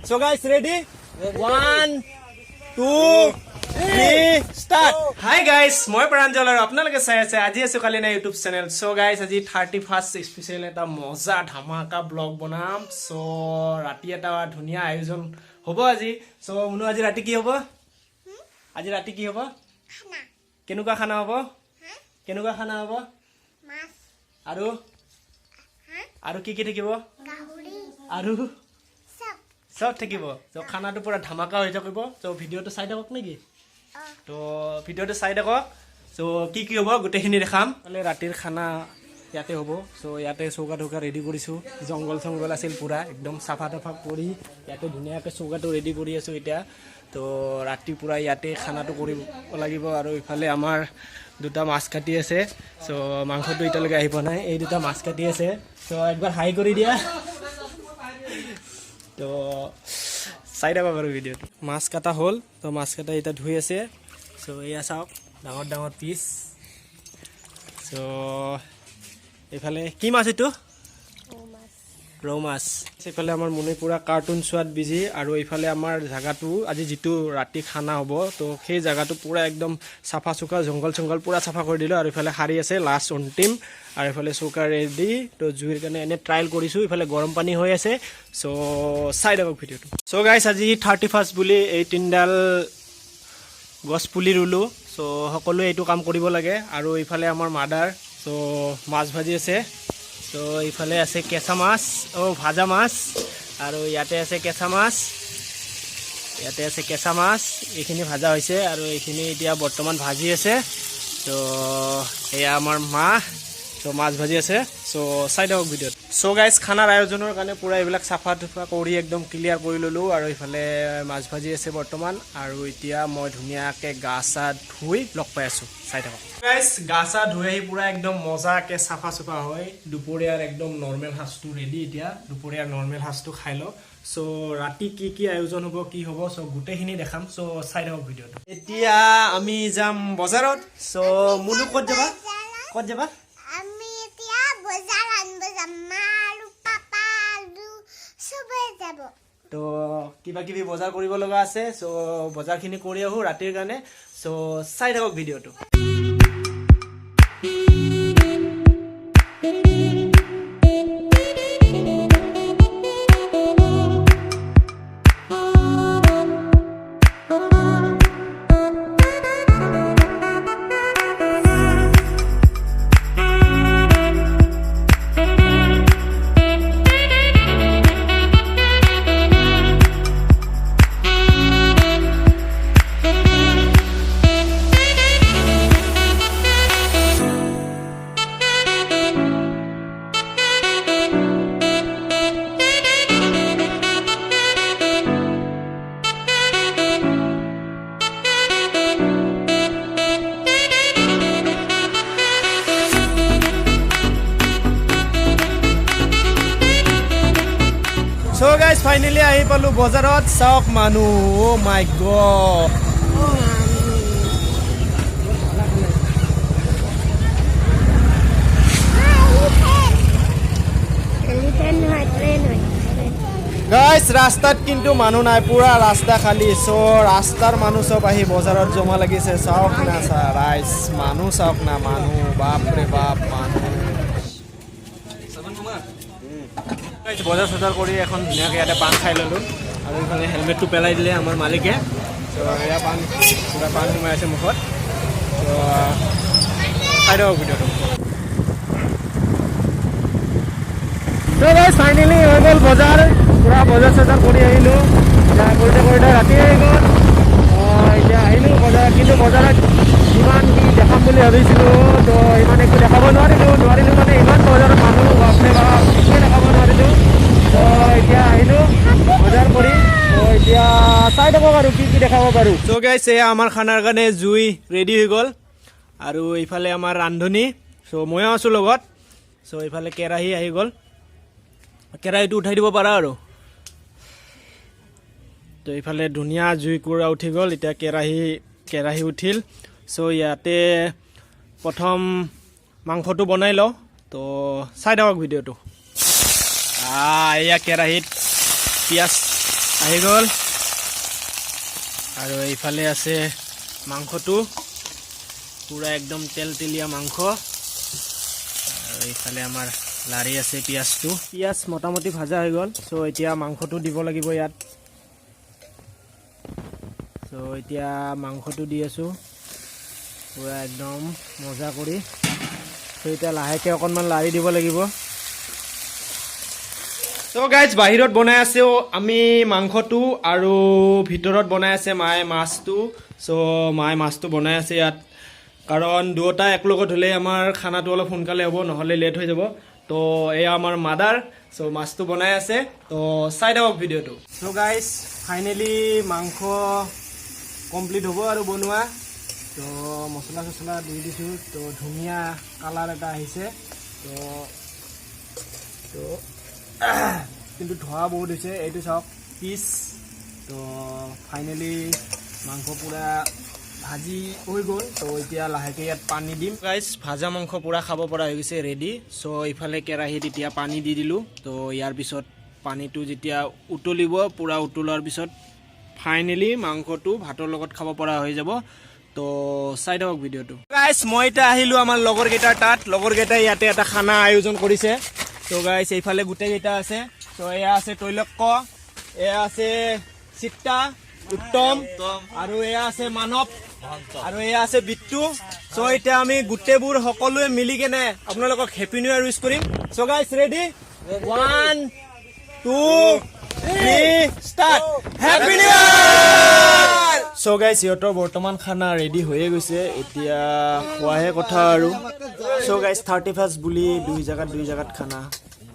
So guys, ready? 1, 2, 3, start. Hi guys, মই প্ৰাঞ্জল আৰু আপোনালোকে চাই আছে আজি আছো কালি না ইউটিউব চেনেল। So guys, আজি 31st স্পেশাল এটা মজা ধামাকা ব্লগ বনাম। So ৰাতি এটা ধুনীয়া আয়োজন হ'ব আজি। So মুনু আজি ৰাতি কি হ'ব? আজি ৰাতি কি হ'ব? খানা। কেনেকুৱা খানা হ'ব? কেনেকুৱা খানা হ'ব? মাছ। আৰু কি থাকিব? গাহৰি। আৰু সব থাকিব। তো খানাটো পুৰা ধামাকা হৈ থাকিব। তো ভিডিঅ'টো চাই থাকক নেকি? তো ভিডিঅ'টো চাই থাকক। তো কি হ'ব গোটেইখিনি দেখাম। মানে ৰাতিৰ খানা ইয়াতে হ'ব। তো ইয়াতে চৌকা ঢৌকা ৰেডি কৰিছোঁ। জংগল চংগল আছিল পুৰা একদম চাফা তাফা কৰি ইয়াতে ধুনীয়াকৈ চৌকাটো ৰেডি কৰি আছোঁ এতিয়া। তো ৰাতি পুৰা ইয়াতে খানাটো কৰিব লাগিব। আৰু ইফালে আমাৰ দুটা মাছ কাটি আছে। তো মাংসটো এতিয়ালৈকে আহি পোৱা নাই। এই দুটা মাছ কাটি আছে। তো একবাৰ হাই কৰি দিয়া। তো চাই থাকক আৰু ভিডিঅ'টো। মাছ কাটা হ'ল। তো মাছ কাটা এতিয়া ধুই আছে। চ' এয়া চাওক ডাঙৰ ডাঙৰ পিচ। চ' এইফালে কি মাছ এইটো? ৰৌ মাছ। এইফালে আমাৰ মুনি পুৰা কাৰ্টুন চোৱাত বিজি। আৰু এইফালে আমাৰ জেগাটো আজি যিটো ৰাতি খানা হ'ব তো সেই জেগাটো পুৰা একদম চাফা চুকা জংঘল চংঘল পুৰা চাফা কৰি দিলোঁ। আৰু ইফালে শাৰী আছে লাষ্ট অন্তিম। আৰু ইফালে চৌকা ৰেডি। তো জুইৰ কাৰণে এনে ট্ৰায়েল কৰিছোঁ। ইফালে গৰম পানী হৈ আছে। চ' চাই থাকক ভিডিঅ'টো। চ' গাইছ আজি 31st বুলি এই তিনিডাল গছ পুলি ৰুলোঁ। চ' সকলোৱে এইটো কাম কৰিব লাগে। আৰু ইফালে আমাৰ মাদাৰ চ' মাছ ভাজি আছে। তো ইফালে আছে কেঁচা মাছ ভাজা মাছ। আৰু ইয়াতে আছে কেঁচা মাছ। ইয়াতে আছে কেঁচা মাছ। এইখিনি ভাজা হৈছে আৰু এইখিনি এতিয়া বৰ্তমান ভাজি আছে। তো এয়া আমাৰ মা। তো মাছ ভাজি আছে। চ' চাই থাকক ভিডিঅ'ত। চ' গাইজ খানাৰ আয়োজনৰ কাৰণে পূৰা এইবিলাক চাফা তুফা কৰি একদম ক্লিয়াৰ কৰি ল'লোঁ। আৰু ইফালে মাছ ভাজি আছে বৰ্তমান। আৰু এতিয়া মই ধুনীয়াকৈ গা চা ধুই লগ পাই আছোঁ। চাই থাকক গাইজ। গা চা ধুই আহি পূৰা একদম মজাকৈ চাফা চুফা হয়। দুপৰীয়াৰ একদম নৰ্মেল সাজটো ৰেডি। এতিয়া দুপৰীয়াৰ নৰ্মেল সাজটো খাই লওঁ। চ' ৰাতি কি আয়োজন হ'ব কি হ'ব চ' গোটেইখিনি দেখাম। চ' চাই থাকক ভিডিঅ'টো। এতিয়া আমি যাম বজাৰত। চ' মুনু ক'ত যাবা? ক'ত যাবা? তো কিবা কিবি বজাৰ কৰিব লগা আছে। চ' বজাৰখিনি কৰি আহোঁ ৰাতিৰ কাৰণে। চ' চাই থাকক ভিডিঅ'টো। So guys, finally আহি পালোঁ বজাৰত। চাওক মানুহ অ' মাই গড। গাইজ ৰাস্তাত কিন্তু মানুহ নাই। পুৰা ৰাস্তা খালী। চ' ৰাস্তাৰ মানুহ চব আহি বজাৰত জমা লাগিছে। চাওক না ৰাইজ মানুহ চাওক না মানুহ বাপৰে বাপ মানুহ। বজাৰ চজাৰ কৰি এখন ধুনীয়াকৈ ইয়াতে পাণ খাই ল'লোঁ। আৰু এইফালে হেলমেটটো পেলাই দিলে আমাৰ মালিকে। ত' এয়া পাণ পুৰা পাণ সোমাই আছে মুখত। ত' চাই দিয়ক ভিডিঅ'টো। ত' গাইজ ফাইনেলি হৈ গ'ল বজাৰ। পুৰা বজাৰ চজাৰ কৰি আহিলোঁ। কৰোঁতে ৰাতি আহি গ'ল। এতিয়া আহিলোঁ বজাৰত। কিন্তু বজাৰত ইমান কি দেখাম বুলি ভাবিছিলোঁ তো ইমান একো দেখাব নোৱাৰিলোঁ মানে ইমান বজাৰত মানুহ বাপৰে বাপ একোৱে দেখাব নোৱাৰিলোঁ। তো এতিয়া আহিলোঁ বজাৰ কৰি। তো এতিয়া চাই থাকক আৰু কি দেখাব পাৰোঁ। চ' গাইজ এয়া আমাৰ খানাৰ কাৰণে জুই ৰেডি হৈ গ'ল। আৰু ইফালে আমাৰ ৰান্ধনি। চ' ময়ো আছোঁ লগত। চ' ইফালে কেৰাহী আহি গ'ল। কেৰাহীটো উঠাই দিব পাৰা আৰু। তো ইফালে ধুনীয়া জুইকুৰা উঠি গ'ল। এতিয়া কেৰাহী উঠিল। চ' ইয়াতে প্ৰথম মাংসটো বনাই লওঁ। তো চাই থাকক ভিডিঅ'টো। এয়া কেৰাহীত পিঁয়াজ আহি গ'ল আৰু এইফালে আছে মাংসটো পুৰা একদম তেলতেলীয়া মাংস আৰু এইফালে আমাৰ লাৰি আছে পিঁয়াজটো পিঁয়াজ মোটামুটি ভাজা হৈ গ'ল চ' এতিয়া মাংসটো দিব লাগিব ইয়াত চ' এতিয়া মাংসটো দি আছোঁ পুৰা একদম মজা কৰি চ' এতিয়া লাহেকৈ অকণমান লাৰি দিব লাগিব চ' গাইজ বাহিৰত বনাই আছে আমি মাংসটো আৰু ভিতৰত বনাই আছে মায়ে মাছটো চ' মায়ে মাছটো বনাই আছে ইয়াত কাৰণ দুয়োটা একলগত হ'লে আমাৰ খানাটো অলপ সোনকালে হ'ব নহ'লে লেট হৈ যাব তো এয়া আমাৰ মাদাৰ চ' মাছটো বনাই আছে তো চাই থাকক ভিডিঅ'টো চ' গাইজ ফাইনেলি মাংস কমপ্লিট হ'ব আৰু বনোৱা তো মছলা চছলা দি দিছোঁ তো ধুনীয়া কালাৰ এটা আহিছে তো কিন্তু ধোৱা বহুত হৈছে এইটো চাওক পিচ তো ফাইনেলি মাংস পুৰা ভাজি হৈ গ'ল তো এতিয়া লাহেকৈ ইয়াত পানী দিম গাইজ ভাজা মাংস পুৰা খাব পৰা হৈ গৈছে ৰেডি চ' ইফালে কেৰাহীত এতিয়া পানী দি দিলোঁ তো ইয়াৰ পিছত পানীটো যেতিয়া উতলিব পুৰা উতলোৱাৰ পিছত ফাইনেলি মাংসটো ভাতৰ লগত খাব পৰা হৈ যাব তো চাই থাকক ভিডিঅ'টো গাইজ মই এতিয়া আহিলোঁ আমাৰ লগৰকেইটাৰ তাত লগৰকেইটাই ইয়াতে এটা খানা আয়োজন কৰিছে তো গাইজ এইফালে গোটেইকেইটা আছে তো এয়া আছে তৈলক্য এয়া আছে চিত্তা উত্তম আৰু এয়া আছে মানৱ আৰু এয়া আছে বিট্টু চ' এতিয়া আমি গোটেইবোৰ সকলোৱে মিলি কেনে আপোনালোকক হেপী নিউ ইয়াৰ উইচ কৰিম so' guys ready 1 2 3 start happy new year so' guys সিহঁতৰ বৰ্তমান খানা ৰেডি হৈয়ে গৈছে এতিয়া খোৱাহে কথা আৰু চ' গাইজ 31 বুলি দুই জেগাত খানা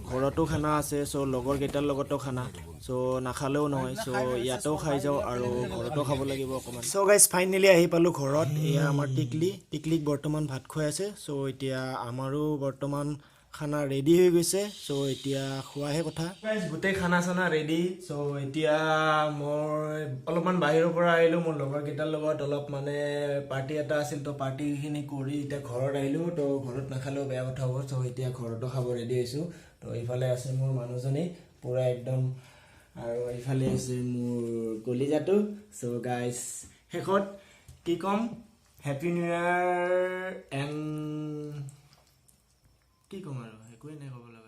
ঘৰতো খানা আছে চ' লগৰ কেইটাৰ লগতো খানা চ' নাখালেও নহয় চ' ইয়াতেও খাই যাওঁ আৰু ঘৰতো খাব লাগিব অকণমান চ' গাইজ ফাইনেলি আহি পালোঁ ঘৰত এয়া আমাৰ টিকলিক বৰ্তমান ভাত খুৱাই আছে চ' এতিয়া আমাৰো বৰ্তমান খানা ৰেডি হৈ গৈছে চ' এতিয়া খোৱাহে কথা গাইজ গোটেই খানা চানা ৰেডি চ' এতিয়া মই অলপমান বাহিৰৰ পৰা আহিলোঁ মোৰ লগৰ কেইটাৰ লগত অলপ মানে পাৰ্টি এটা আছিল তো পাৰ্টিখিনি কৰি এতিয়া ঘৰত আহিলোঁ তো ঘৰত নাখালেও বেয়া কথা হ'ব চ' এতিয়া ঘৰতো খাব ৰেডি হৈছোঁ তো এইফালে আছে মোৰ মানুহজনী পুৰা একদম আৰু এইফালে আছে মোৰ কলিজাটো চ' গাইজ শেষত কি ক'ম হেপী নিউ ইয়াৰ এণ্ড কি ক'ম আৰু একোৱেই নাই ক'বলৈ